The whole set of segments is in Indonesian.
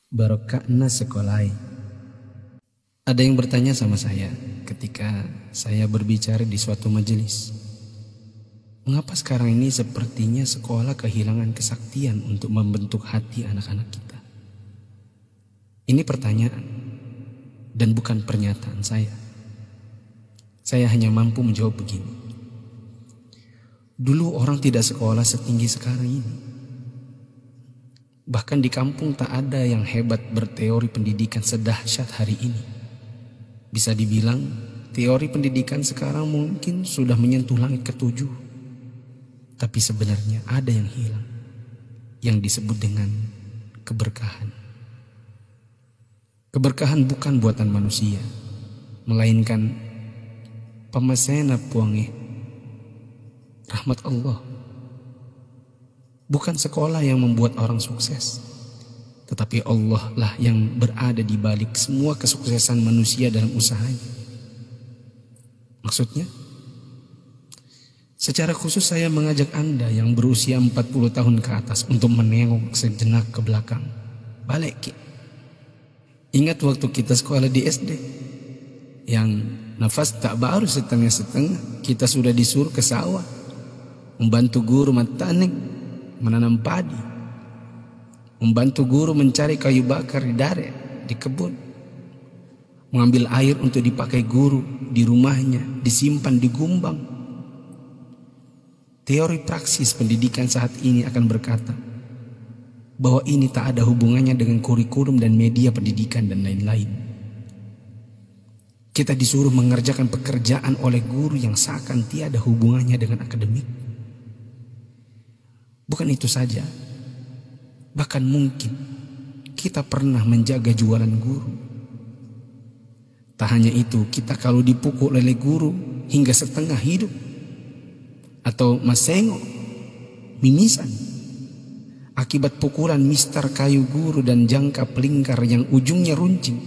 Barokahna sekolai. Ada yang bertanya sama saya ketika saya berbicara di suatu majelis. Mengapa sekarang ini sepertinya sekolah kehilangan kesaktian untuk membentuk hati anak-anak kita? Ini pertanyaan dan bukan pernyataan saya. Saya hanya mampu menjawab begini. Dulu orang tidak sekolah setinggi sekarang ini. Bahkan di kampung tak ada yang hebat berteori pendidikan sedahsyat hari ini. Bisa dibilang teori pendidikan sekarang mungkin sudah menyentuh langit ketujuh. Tapi sebenarnya ada yang hilang, yang disebut dengan keberkahan. Keberkahan bukan buatan manusia, melainkan pamasena puange, rahmat Allah. Bukan sekolah yang membuat orang sukses, tetapi Allah lah yang berada di balik semua kesuksesan manusia dalam usahanya. Maksudnya, secara khusus saya mengajak Anda yang berusia 40 tahun ke atas untuk menengok sejenak ke belakang. Balik. Ingat waktu kita sekolah di SD, yang nafas tak baru setengah-setengah, kita sudah disuruh ke sawah, membantu guru matanik, menanam padi, membantu guru mencari kayu bakar di dare, di kebun, mengambil air untuk dipakai guru di rumahnya, disimpan di gumbang. Teori praksis pendidikan saat ini akan berkata bahwa ini tak ada hubungannya dengan kurikulum dan media pendidikan dan lain-lain. Kita disuruh mengerjakan pekerjaan oleh guru yang seakan tiada hubungannya dengan akademik. Bukan itu saja, bahkan mungkin kita pernah menjaga jualan guru. Tak hanya itu, kita kalau dipukul oleh guru hingga setengah hidup, atau masengo, mimisan, akibat pukulan mister kayu guru dan jangka pelingkar yang ujungnya runcing.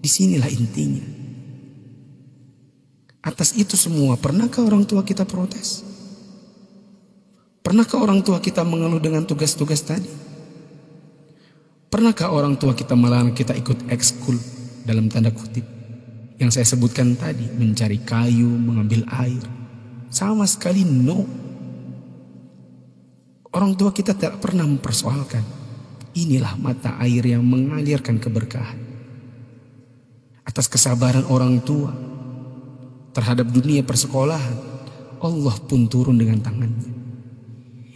Disinilah intinya. Atas itu semua, pernahkah orang tua kita protes? Pernahkah orang tua kita mengeluh dengan tugas-tugas tadi? Pernahkah orang tua kita melarang kita ikut ekskul dalam tanda kutip yang saya sebutkan tadi, mencari kayu, mengambil air? Sama sekali no. Orang tua kita tak pernah mempersoalkan. Inilah mata air yang mengalirkan keberkahan. Atas kesabaran orang tua terhadap dunia persekolahan, Allah pun turun dengan tangannya.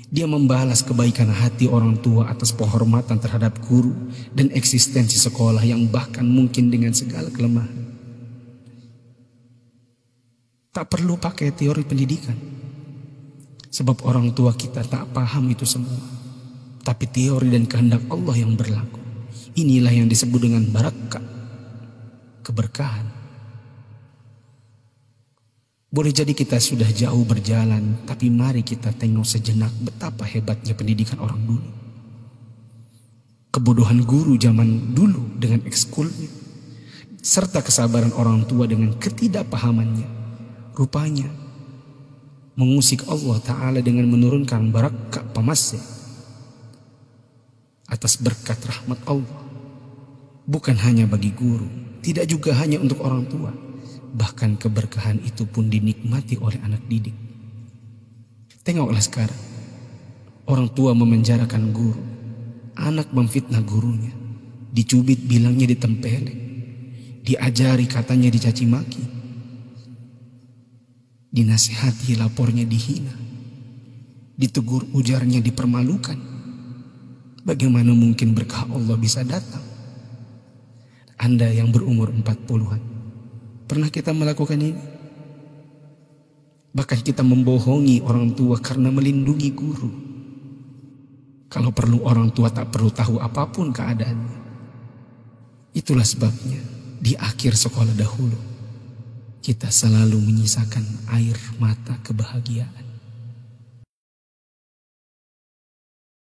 Dia membalas kebaikan hati orang tua atas penghormatan terhadap guru dan eksistensi sekolah yang bahkan mungkin dengan segala kelemahan. Tak perlu pakai teori pendidikan, sebab orang tua kita tak paham itu semua. Tapi teori dan kehendak Allah yang berlaku. Inilah yang disebut dengan barakah, keberkahan. Boleh jadi kita sudah jauh berjalan, tapi mari kita tengok sejenak betapa hebatnya pendidikan orang dulu. Kebodohan guru zaman dulu dengan ekskulnya, serta kesabaran orang tua dengan ketidakpahamannya, rupanya mengusik Allah Ta'ala dengan menurunkan barakah pamasya atas berkat rahmat Allah. Bukan hanya bagi guru, tidak juga hanya untuk orang tua. Bahkan keberkahan itu pun dinikmati oleh anak didik. Tengoklah sekarang, orang tua memenjarakan guru, anak memfitnah gurunya, dicubit bilangnya ditempeleng, diajari katanya dicaci maki, dinasihati lapornya dihina, ditegur ujarnya dipermalukan. Bagaimana mungkin berkah Allah bisa datang? Anda yang berumur 40-an, pernah kita melakukan ini? Bahkan kita membohongi orang tua karena melindungi guru. Kalau perlu orang tua tak perlu tahu apapun keadaannya. Itulah sebabnya di akhir sekolah dahulu kita selalu menyisakan air mata kebahagiaan.